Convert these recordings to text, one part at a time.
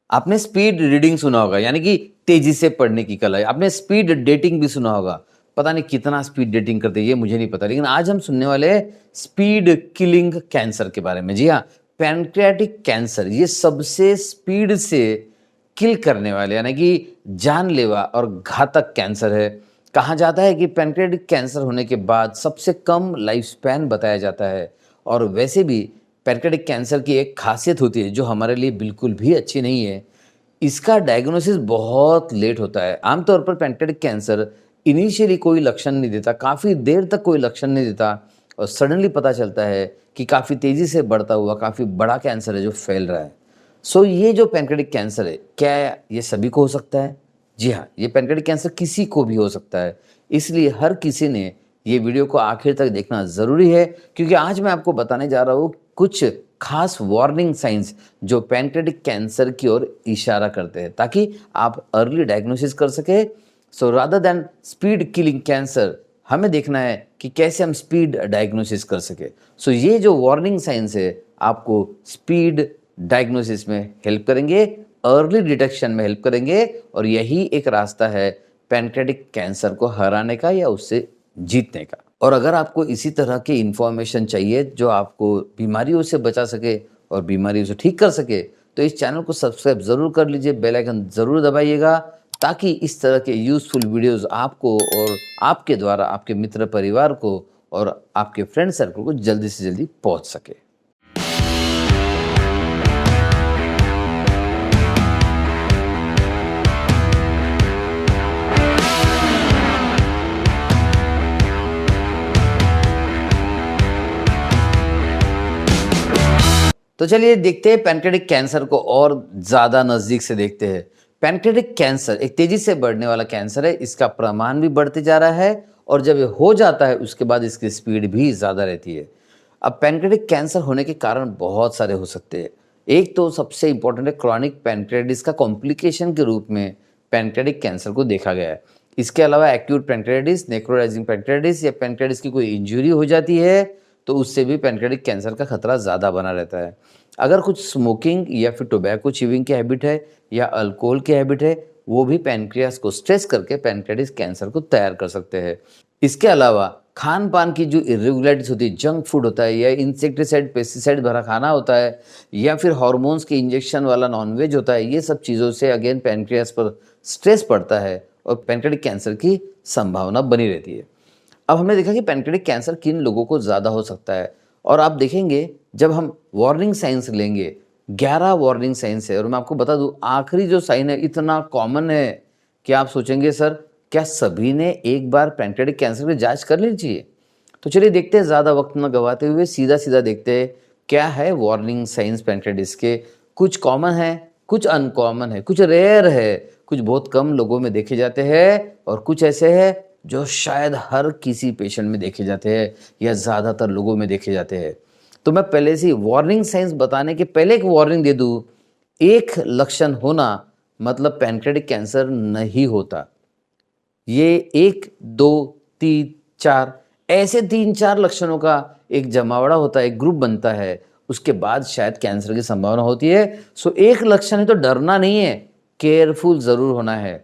आपने speed reading सुना होगा, यानी कि तेजी से पढ़ने की कला। आपने स्पीड डेटिंग भी सुना होगा, पता नहीं कितना स्पीड डेटिंग करते हैं ये मुझे नहीं पता, लेकिन आज हम सुनने वाले हैं स्पीड किलिंग कैंसर के बारे में। जी हाँ, पैनक्रियाटिक कैंसर ये सबसे स्पीड से किल करने वाले यानी कि जानलेवा और घातक कैंसर है। कहा जाता है कि पैनक्रियाटिक कैंसर होने के बाद सबसे कम लाइफ स्पैन बताया जाता है। और वैसे भी पैनक्रियाटिक कैंसर की एक खासियत होती है जो हमारे लिए बिल्कुल भी अच्छी नहीं है, इसका डायग्नोसिस बहुत लेट होता है। आमतौर पर पैनक्रियाटिक कैंसर इनिशियली कोई लक्षण नहीं देता, काफ़ी देर तक कोई लक्षण नहीं देता और सडनली पता चलता है कि काफ़ी तेज़ी से बढ़ता हुआ काफ़ी बड़ा कैंसर है जो फैल रहा है। सो ये जो पैनक्रियाटिक कैंसर है, क्या ये सभी को हो सकता है? जी हाँ, ये पैनक्रियाटिक कैंसर किसी को भी हो सकता है। इसलिए हर किसी ने ये वीडियो को आखिर तक देखना ज़रूरी है, क्योंकि आज मैं आपको बताने जा रहा हूँ कुछ खास वार्निंग साइंस जो पैनक्रियाटिक कैंसर की ओर इशारा करते हैं, ताकि आप अर्ली डायग्नोसिस कर सके। So rather than speed killing cancer, हमें देखना है कि कैसे हम स्पीड डायग्नोसिस कर सके। सो ये जो वार्निंग साइंस है आपको स्पीड डायग्नोसिस में हेल्प करेंगे, अर्ली डिटेक्शन में हेल्प करेंगे, और यही एक रास्ता है पैनक्रियाटिक कैंसर को हराने का या उससे जीतने का। और अगर आपको इसी तरह की इन्फॉर्मेशन चाहिए जो आपको बीमारियों से बचा सके और बीमारियों से ठीक कर सके, तो इस चैनल को सब्सक्राइब ज़रूर कर लीजिए, बेल आइकन ज़रूर दबाइएगा, ताकि इस तरह के यूज़फुल वीडियोस आपको और आपके द्वारा आपके मित्र परिवार को और आपके फ्रेंड सर्कल को जल्दी से जल्दी पहुंच सके। तो चलिए देखते हैं पैनक्रियाटिक कैंसर को और ज़्यादा नज़दीक से देखते हैं। पैनक्रियाटिक कैंसर एक तेज़ी से बढ़ने वाला कैंसर है, इसका प्रमाण भी बढ़ते जा रहा है और जब ये हो जाता है उसके बाद इसकी स्पीड भी ज़्यादा रहती है। अब पैनक्रियाटिक कैंसर होने के कारण बहुत सारे हो सकते हैं। एक तो सबसे इम्पोर्टेंट है क्रॉनिक पैनक्रियाटिस का कॉम्प्लिकेशन के रूप में पैनक्रियाटिक कैंसर को देखा गया है। इसके अलावा एक्यूट पैनक्रियाटिस, नेक्रोटाइजिंग पैनक्रियाटिस या पैनक्रियाटिस की कोई इंजरी हो जाती है तो उससे भी पैनक्रियाटिक कैंसर का खतरा ज़्यादा बना रहता है। अगर कुछ स्मोकिंग या फिर टोबैको च्यूइंग की हैबिट है या अल्कोहल की हैबिट है, वो भी पैनक्रियास को स्ट्रेस करके पैनक्रियाटिस कैंसर को तैयार कर सकते हैं। इसके अलावा खान पान की जो इरेगुलरिटीज होती है, जंक फूड होता है या इंसेक्टिसाइड पेस्टिसाइड भरा खाना होता है या फिर हार्मोन्स के इंजेक्शन वाला नॉनवेज होता है, ये सब चीज़ों से अगेन पैनक्रियास पर स्ट्रेस पड़ता है और पैनक्रियाटिक कैंसर की संभावना बनी रहती है। अब हमने देखा कि पैनक्रियाटिक कैंसर किन लोगों को ज़्यादा हो सकता है, और आप देखेंगे जब हम वार्निंग साइंस लेंगे, 11 वार्निंग साइंस है, और मैं आपको बता दूं आखिरी जो साइन है इतना कॉमन है कि आप सोचेंगे सर क्या सभी ने एक बार पैनक्रियाटिक कैंसर की जांच कर लेनी चाहिए। तो चलिए देखते हैं, ज़्यादा वक्त न गवाते हुए सीधा सीधा देखते हैं क्या है वार्निंग साइंस पैनक्रियाटिस के। कुछ कॉमन है, कुछ अनकॉमन है, कुछ रेयर है, कुछ बहुत कम लोगों में देखे जाते हैं और कुछ ऐसे हैं जो शायद हर किसी पेशेंट में देखे जाते हैं या ज़्यादातर लोगों में देखे जाते हैं। तो मैं पहले से वार्निंग साइंस बताने के पहले एक वार्निंग दे दूं, एक लक्षण होना मतलब पैनक्रियाटिक कैंसर नहीं होता। ये 1, 2, 3, 4 ऐसे 3-4 लक्षणों का एक जमावड़ा होता है, एक ग्रुप बनता है, उसके बाद शायद कैंसर की संभावना होती है। सो एक लक्षण है तो डरना नहीं है, केयरफुल ज़रूर होना है।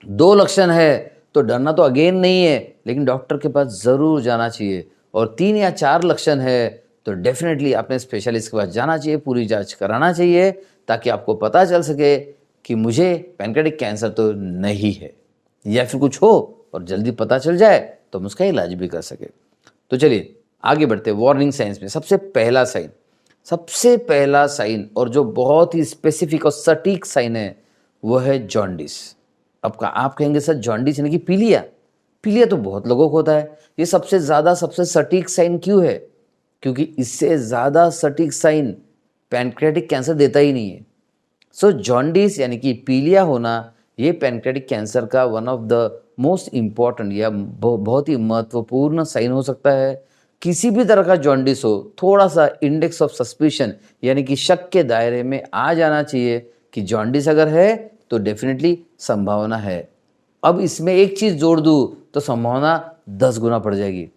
2 लक्षण है तो डरना तो अगेन नहीं है, लेकिन डॉक्टर के पास ज़रूर जाना चाहिए। और 3 या 4 लक्षण है तो डेफिनेटली अपने स्पेशलिस्ट के पास जाना चाहिए, पूरी जांच कराना चाहिए, ताकि आपको पता चल सके कि मुझे पैनक्रियाटिक कैंसर तो नहीं है, या फिर कुछ हो और जल्दी पता चल जाए तो हम उसका इलाज भी कर सके। तो चलिए आगे बढ़ते हैं वार्निंग साइंस में। सबसे पहला साइन और जो बहुत ही स्पेसिफिक और सटीक साइन है वो है जॉन्डिस। आप कहेंगे सर जॉन्डिस यानी कि पीलिया? पीलिया तो बहुत लोगों को होता है, ये सबसे ज़्यादा सबसे सटीक साइन क्यों है? क्योंकि इससे ज़्यादा सटीक साइन पैनक्रियाटिक कैंसर देता ही नहीं है। सो जॉन्डिस यानी कि पीलिया होना ये पैनक्रियाटिक कैंसर का one of the most important या बहुत ही महत्वपूर्ण साइन हो सकता है। किसी भी तरह का जॉन्डिस हो, थोड़ा सा इंडेक्स ऑफ सस्पिशन यानी कि शक के दायरे में आ जाना चाहिए कि जॉन्डिस अगर है तो डेफिनेटली संभावना है। अब इसमें एक चीज़ जोड़ दूँ तो संभावना 10 गुना बढ़ जाएगी।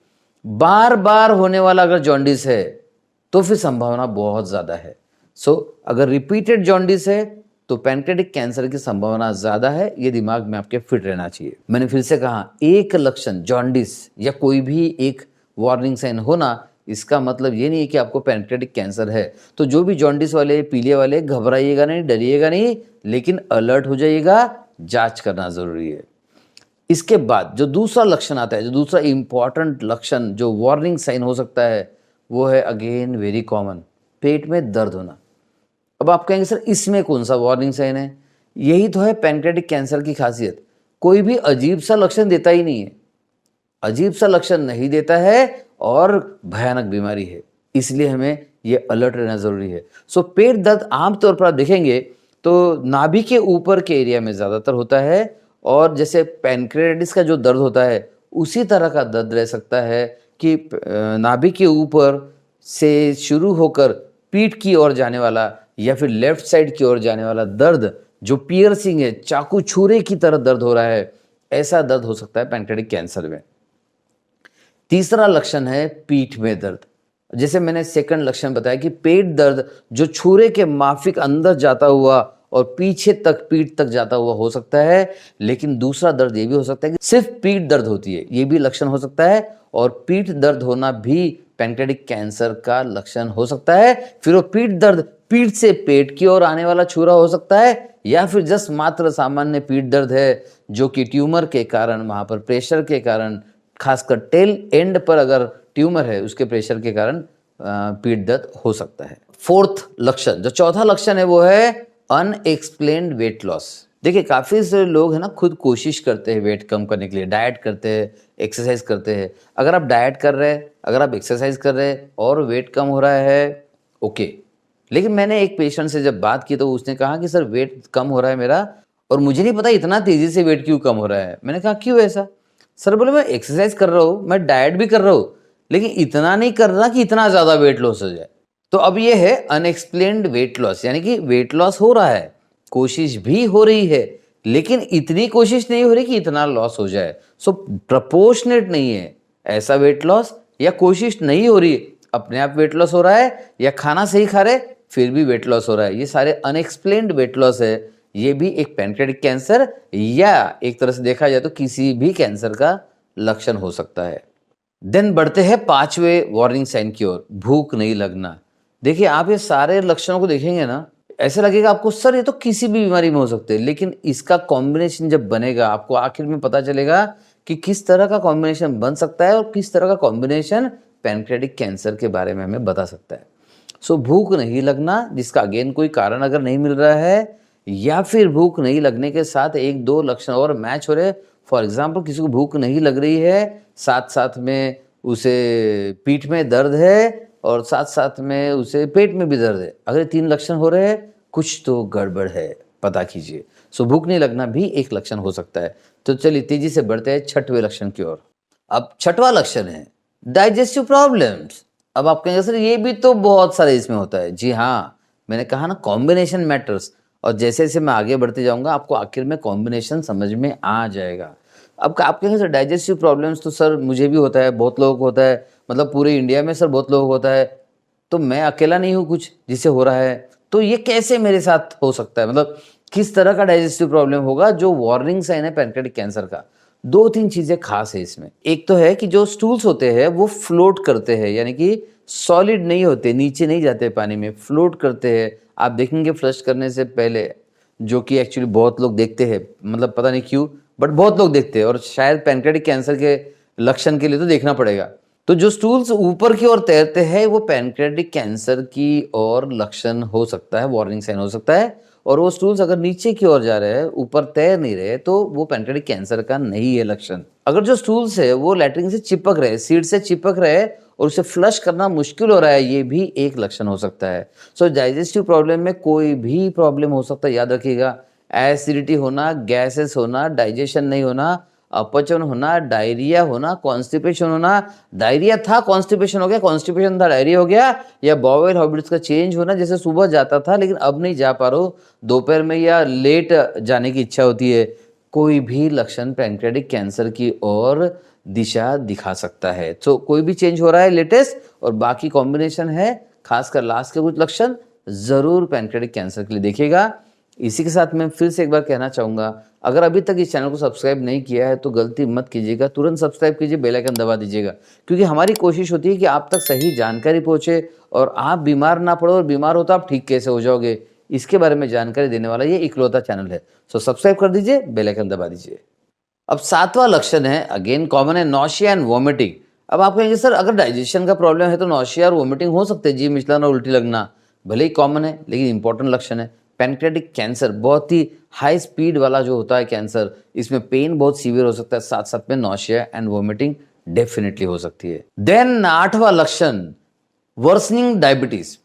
बार बार होने वाला अगर जॉन्डिस है तो फिर संभावना बहुत ज़्यादा है। सो अगर रिपीटेड जॉन्डिस है तो पैंक्रेटिक कैंसर की संभावना ज़्यादा है, ये दिमाग में आपके फिट रहना चाहिए। मैंने फिर से कहा, एक लक्षण जॉन्डिस या कोई भी एक वार्निंग साइन होना, इसका मतलब ये नहीं है कि आपको पैंक्रेटिक कैंसर है। तो जो भी जॉन्डिस वाले, पीलिया वाले, घबराइएगा नहीं, डरिएगा नहीं, लेकिन अलर्ट हो जाइएगा, जांच करना ज़रूरी है। इसके बाद जो दूसरा लक्षण आता है, जो दूसरा इम्पॉर्टेंट लक्षण जो वार्निंग साइन हो सकता है, वो है अगेन वेरी कॉमन, पेट में दर्द होना। अब आप कहेंगे सर इसमें कौन सा वार्निंग साइन है? यही तो है पैंक्रेटिक कैंसर की खासियत, कोई भी अजीब सा लक्षण देता ही नहीं है, अजीब सा लक्षण नहीं देता है और भयानक बीमारी है, इसलिए हमें ये अलर्ट रहना ज़रूरी है। सो पेट दर्द आमतौर पर आप देखेंगे तो नाभि के ऊपर के एरिया में ज़्यादातर होता है, और जैसे पैनक्रेटिस का जो दर्द होता है उसी तरह का दर्द रह सकता है कि नाभि के ऊपर से शुरू होकर पीठ की ओर जाने वाला या फिर लेफ्ट साइड की ओर जाने वाला दर्द जो पियर्सिंग है, चाकू छुरे की तरह दर्द हो रहा है, ऐसा दर्द हो सकता है पैंक्रेटिक कैंसर में। तीसरा लक्षण है पीठ में दर्द। जैसे मैंने सेकंड लक्षण बताया कि पेट दर्द जो छुरे के माफिक अंदर जाता हुआ और पीछे तक, पीठ तक जाता हुआ हो सकता है, लेकिन दूसरा दर्द ये भी हो सकता है कि सिर्फ पीठ दर्द होती है, ये भी लक्षण हो सकता है, और पीठ दर्द होना भी पैंक्रेटिक कैंसर का लक्षण हो सकता है। फिर वो पीठ दर्द पीठ से पेट की ओर आने वाला छुरा हो सकता है, या फिर जस्ट मात्र सामान्य पीठ दर्द है जो कि ट्यूमर के कारण, वहां पर प्रेशर के कारण, खासकर टेल एंड पर अगर ट्यूमर है उसके प्रेशर के कारण पीठ दर्द हो सकता है। फोर्थ लक्षण, जो चौथा लक्षण है, वो है अनएक्सप्लेन्ड वेट लॉस। देखिए काफ़ी सारे लोग है ना खुद कोशिश करते हैं वेट कम करने के लिए, डाइट करते हैं, एक्सरसाइज करते हैं। अगर आप डाइट कर रहे हैं, अगर आप एक्सरसाइज कर रहे हैं और वेट कम हो रहा है, ओके। लेकिन मैंने एक पेशेंट से जब बात की तो उसने कहा कि सर वेट कम हो रहा है मेरा, और मुझे नहीं पता इतना तेज़ी से वेट क्यों कम हो रहा है। मैंने कहा क्यों ऐसा? सर बोले मैं एक्सरसाइज कर रहा हूँ, मैं डाइट भी कर रहा हूँ, लेकिन इतना नहीं कर रहा कि इतना ज़्यादा वेट लॉस हो जाए। तो अब ये है अनएक्सप्लेन्ड वेट लॉस, यानी कि वेट लॉस हो रहा है, कोशिश भी हो रही है, लेकिन इतनी कोशिश नहीं हो रही कि इतना लॉस हो जाए। सो प्रपोर्शनेट नहीं है ऐसा वेट लॉस, या कोशिश नहीं हो रही अपने आप वेट लॉस हो रहा है, या खाना सही खा रहे फिर भी वेट लॉस हो रहा है। ये सारे अनएक्सप्लेन्ड वेट लॉस है। ये भी एक पैंक्रेटिक कैंसर या एक तरह से देखा जाए तो किसी भी कैंसर का लक्षण हो सकता है। देन बढ़ते हैं पांचवें वार्निंग साइन की ओर, भूख नहीं लगना। देखिए आप ये सारे लक्षणों को देखेंगे ना, ऐसे लगेगा आपको सर ये तो किसी भी बीमारी में हो सकते हैं, लेकिन इसका कॉम्बिनेशन जब बनेगा आपको आखिर में पता चलेगा कि किस तरह का कॉम्बिनेशन बन सकता है और किस तरह का कॉम्बिनेशन पैंक्रेटिक कैंसर के बारे में हमें बता सकता है। सो भूख नहीं लगना, जिसका अगेन कोई कारण अगर नहीं मिल रहा है, या फिर भूख नहीं लगने के साथ एक दो लक्षण और मैच हो रहे, फॉर एग्जाम्पल किसी को भूख नहीं लग रही है, साथ साथ में उसे पीठ में दर्द है और साथ साथ में उसे पेट में भी दर्द है, अगर 3 लक्षण हो रहे हैं कुछ तो गड़बड़ है, पता कीजिए। सो भूख नहीं लगना भी एक लक्षण हो सकता है। तो चलिए तेजी से बढ़ते हैं छठवें लक्षण की ओर। अब छठवां लक्षण है डाइजेस्टिव प्रॉब्लम्स। अब आप कहेंगे सर ये भी तो बहुत सारे इसमें होता है। जी हाँ, मैंने कहा ना कॉम्बिनेशन मैटर्स, और जैसे जैसे मैं आगे बढ़ते जाऊंगा आपको आखिर में कॉम्बिनेशन समझ में आ जाएगा। अब आप कहेंगे सर डाइजेस्टिव प्रॉब्लम्स तो सर मुझे भी होता है, बहुत लोगों को होता है, मतलब पूरे इंडिया में सर बहुत लोगों को होता है, तो मैं अकेला नहीं हूँ कुछ जिसे हो रहा है, तो ये कैसे मेरे साथ हो सकता है, मतलब किस तरह का डाइजेस्टिव प्रॉब्लम होगा जो वार्निंग साइन है पैंक्रेटिक कैंसर का। 2-3 चीजें खास है इसमें। एक तो है कि जो स्टूल्स होते हैं वो फ्लोट करते हैं, यानी कि सॉलिड नहीं होते, नीचे नहीं जाते पानी में, फ्लोट करते हैं। आप देखेंगे फ्लश करने से पहले, जो कि एक्चुअली बहुत लोग देखते हैं, मतलब पता नहीं क्यों बट बहुत लोग देखते हैं, और शायद पैंक्रेटिक कैंसर के लक्षण के लिए तो देखना पड़ेगा। तो जो स्टूल्स ऊपर की ओर तैरते हैं वो पैंक्रेटिक कैंसर की ओर लक्षण हो सकता है, वार्निंग साइन हो सकता है। और वो स्टूल्स अगर नीचे की ओर जा रहे हैं, ऊपर तैर नहीं रहे, तो वो पैंक्रेटिक कैंसर का नहीं है लक्षण। अगर जो स्टूल्स है वो लैट्रिन से चिपक रहे, सीट से चिपक रहे और उसे फ्लश करना मुश्किल हो रहा है, ये भी एक लक्षण हो सकता है। सो डाइजेस्टिव प्रॉब्लम में कोई भी प्रॉब्लम हो सकता है, याद रखिएगा। एसिडिटी होना, गैसेस होना, डाइजेशन नहीं होना, अपचन होना, डायरिया होना, कॉन्स्टिपेशन होना, डायरिया था कॉन्स्टिपेशन हो गया, कॉन्स्टिपेशन था डायरिया हो गया, या बॉवेल हैबिट्स का चेंज होना, जैसे सुबह जाता था लेकिन अब नहीं जा पा रहा हूँ, दोपहर में या लेट जाने की इच्छा होती है, कोई भी लक्षण पैंक्रेटिक कैंसर की ओर दिशा दिखा सकता है। तो कोई भी चेंज हो रहा है लेटेस्ट, और बाकी कॉम्बिनेशन है, खासकर लास्ट के कुछ लक्षण जरूर पैंक्रेटिक कैंसर के लिए देखिएगा। इसी के साथ मैं फिर से एक बार कहना चाहूँगा, अगर अभी तक इस चैनल को सब्सक्राइब नहीं किया है तो गलती मत कीजिएगा, तुरंत सब्सक्राइब कीजिए, बेल आइकन दबा दीजिएगा, क्योंकि हमारी कोशिश होती है कि आप तक सही जानकारी पहुँचे और आप बीमार ना पड़ो, और बीमार हो तो आप ठीक कैसे हो जाओगे, इसके बारे में जानकारी देने वाला ये इकलौता चैनल है। सो सब्सक्राइब कर दीजिए, बेल आइकन दबा दीजिए। अब 7वां लक्षण है, अगेन कॉमन है, नौशिया एंड वॉमिटिंग। अब आप कहेंगे सर अगर डाइजेशन का प्रॉब्लम है तो नौशिया और वॉमिटिंग हो सकते हैं, जी मिचलाना, उल्टी लगना, भले ही कॉमन है लेकिन इंपॉर्टेंट लक्षण है। पैनक्रियाटिक कैंसर बहुत ही हाई स्पीड वाला जो होता है कैंसर, इसमें पेन बहुत सीवियर हो सकता है, साथ साथ में नौशिया एंड वॉमिटिंग डेफिनेटली हो सकती है। देन 8वां लक्षण, वर्सनिंग डायबिटीज।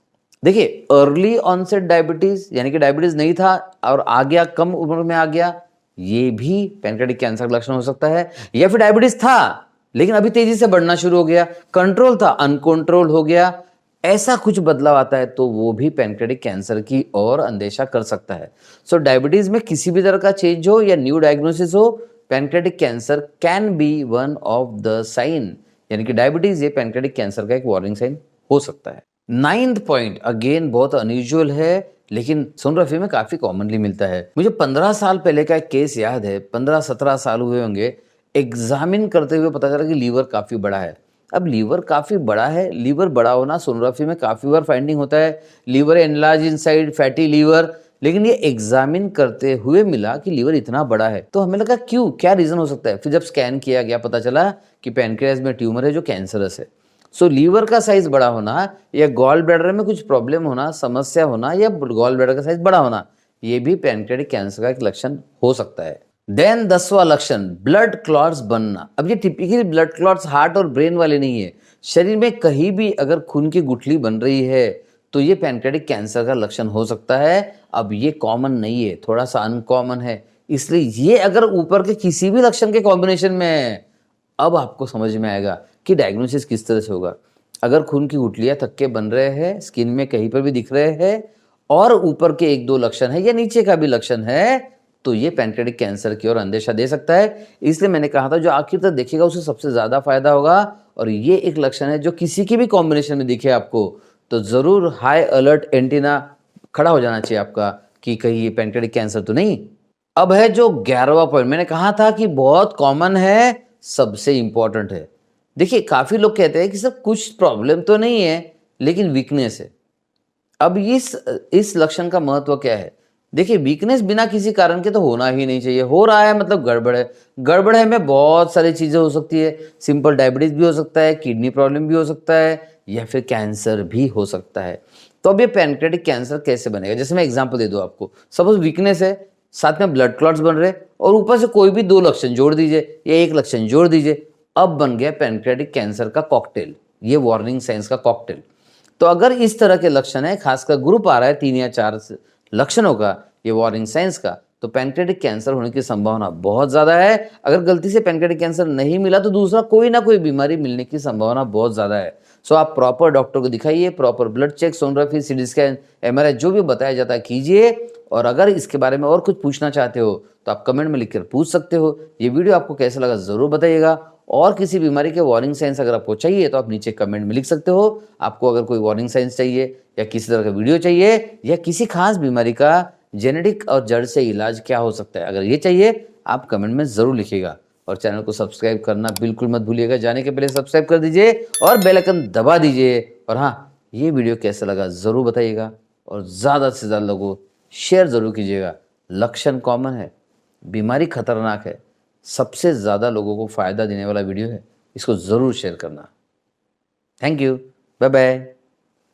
देखिए अर्ली ऑनसेट डायबिटीज यानी कि डायबिटीज नहीं था और आ गया, कम उम्र में आ गया, ये भी पैनक्रियाटिक कैंसर का लक्षण हो सकता है। या फिर डायबिटीज था लेकिन अभी तेजी से बढ़ना शुरू हो गया, कंट्रोल था अनकंट्रोल हो गया, ऐसा कुछ बदलाव आता है तो वो भी पैनक्रियाटिक कैंसर की ओर अंदेशा कर सकता है। सो डायबिटीज में किसी भी तरह का चेंज हो या न्यू डायग्नोसिस हो, pancreatic cancer can be one of the sign, यानी कि डायबिटीज ये पैनक्रियाटिक कैंसर का एक वार्निंग साइन हो सकता है। 9th पॉइंट अगेन बहुत अनयूजुअल है लेकिन सोनोग्राफी में काफी कॉमनली मिलता है। मुझे 15 साल पहले का एक केस याद है, 15-17 साल हुए होंगे, एग्जामिन करते हुए पता चला कि लीवर काफी बड़ा है। अब लीवर काफी बड़ा है, लीवर बड़ा होना सोनोग्राफी में काफी बार फाइंडिंग होता है, liver enlarge inside fatty liver, लेकिन ये एग्जामिन करते हुए मिला कि लीवर इतना बड़ा है। तो हमें लगा क्यों, क्या रीजन हो सकता है। फिर जब स्कैन किया गया पता चला कि पैनक्रियाज में ट्यूमर है जो कैंसरस है। सो लीवर का साइज बड़ा होना या गॉल ब्लैडर में कुछ प्रॉब्लम होना, समस्या होना, या गॉल ब्लैडर का साइज बड़ा होना, ये भी पैनक्रियाटिक कैंसर का एक लक्षण हो सकता है। देन 10वां लक्षण, ब्लड क्लॉट्स बनना। अब ये टिपिकली ब्लड क्लॉट्स हार्ट और ब्रेन वाले नहीं है, शरीर में कहीं भी अगर खून की गुठली बन रही है तो ये पैनक्रियाटिक कैंसर का लक्षण हो सकता है। अब ये कॉमन नहीं है, थोड़ा सा अनकॉमन है, इसलिए ये अगर ऊपर के किसी भी लक्षण के कॉम्बिनेशन में है, अब आपको समझ में आएगा कि डायग्नोसिस किस तरह से होगा। अगर खून की गुठलियां थक्के बन रहे हैं, स्किन में कहीं पर भी दिख रहे हैं और ऊपर के 1-2 लक्षण है या नीचे का भी लक्षण है, तो ये पैनक्रियाटिक कैंसर की ओर अंदेशा दे सकता है। इसलिए मैंने कहा था जो आखिर तक देखेगा उसे सबसे ज्यादा फायदा होगा। और ये एक लक्षण है जो किसी की भी कॉम्बिनेशन में दिखे आपको तो जरूर हाई अलर्ट एंटीना खड़ा हो जाना चाहिए आपका कि कहीं ये पैनक्रियाटिक कैंसर तो नहीं। अब है जो 11वां पॉइंट, मैंने कहा था कि बहुत कॉमन है, सबसे इंपॉर्टेंट है। देखिए काफी लोग कहते हैं कि सर कुछ प्रॉब्लम तो नहीं है लेकिन वीकनेस है। अब इस लक्षण का महत्व क्या है। देखिए वीकनेस बिना किसी कारण के तो होना ही नहीं चाहिए, हो रहा है मतलब गड़बड़ है। गड़बड़ है में बहुत सारी चीजें हो सकती है, सिंपल डायबिटीज भी हो सकता है, किडनी प्रॉब्लम भी हो सकता है, या फिर कैंसर भी हो सकता है। तो अब ये पैनक्रियाटिक कैंसर कैसे बनेगा, जैसे मैं एग्जांपल दे दूं आपको। सपोज वीकनेस है, साथ में ब्लड क्लॉट्स बन रहे और ऊपर से कोई भी 2 लक्षण जोड़ दीजिए या 1 लक्षण जोड़ दीजिए, अब बन गया पैनक्रियाटिक कैंसर का कॉकटेल, ये वार्निंग साइंस का कॉकटेल। तो अगर इस तरह के लक्षण है, खासकर ग्रुप आ रहा है 3 या 4 लक्षणों का, ये वार्निंग साइंस का, तो पैनक्रियाटिक कैंसर होने की संभावना बहुत ज्यादा है। अगर गलती से पैनक्रियाटिक कैंसर नहीं मिला तो दूसरा कोई ना कोई बीमारी मिलने की संभावना बहुत ज्यादा है। सो आप प्रॉपर डॉक्टर को दिखाइए, proper blood check, sonography, CT scan, MRI जो भी बताया जाता है कीजिए। और अगर इसके बारे में और कुछ पूछना चाहते हो तो आप कमेंट में लिखकर पूछ सकते हो। ये वीडियो आपको कैसा लगा जरूर बताइएगा। और किसी बीमारी के वार्निंग साइंस अगर आपको चाहिए तो आप नीचे कमेंट में लिख सकते हो। आपको अगर कोई वार्निंग साइंस चाहिए या किसी तरह का वीडियो चाहिए या किसी खास बीमारी का जेनेटिक और जड़ से इलाज क्या हो सकता है, अगर ये चाहिए आप कमेंट में जरूर लिखिएगा। और चैनल को सब्सक्राइब करना बिल्कुल मत भूलिएगा, जाने के पहले सब्सक्राइब कर दीजिए और बेल आइकन दबा दीजिए। और हाँ, ये वीडियो कैसा लगा जरूर बताइएगा और ज़्यादा से ज़्यादा लोगों शेयर जरूर कीजिएगा। लक्षण कॉमन है, बीमारी खतरनाक है, सबसे ज़्यादा लोगों को फायदा देने वाला वीडियो है, इसको ज़रूर शेयर करना। Thank you, bye bye.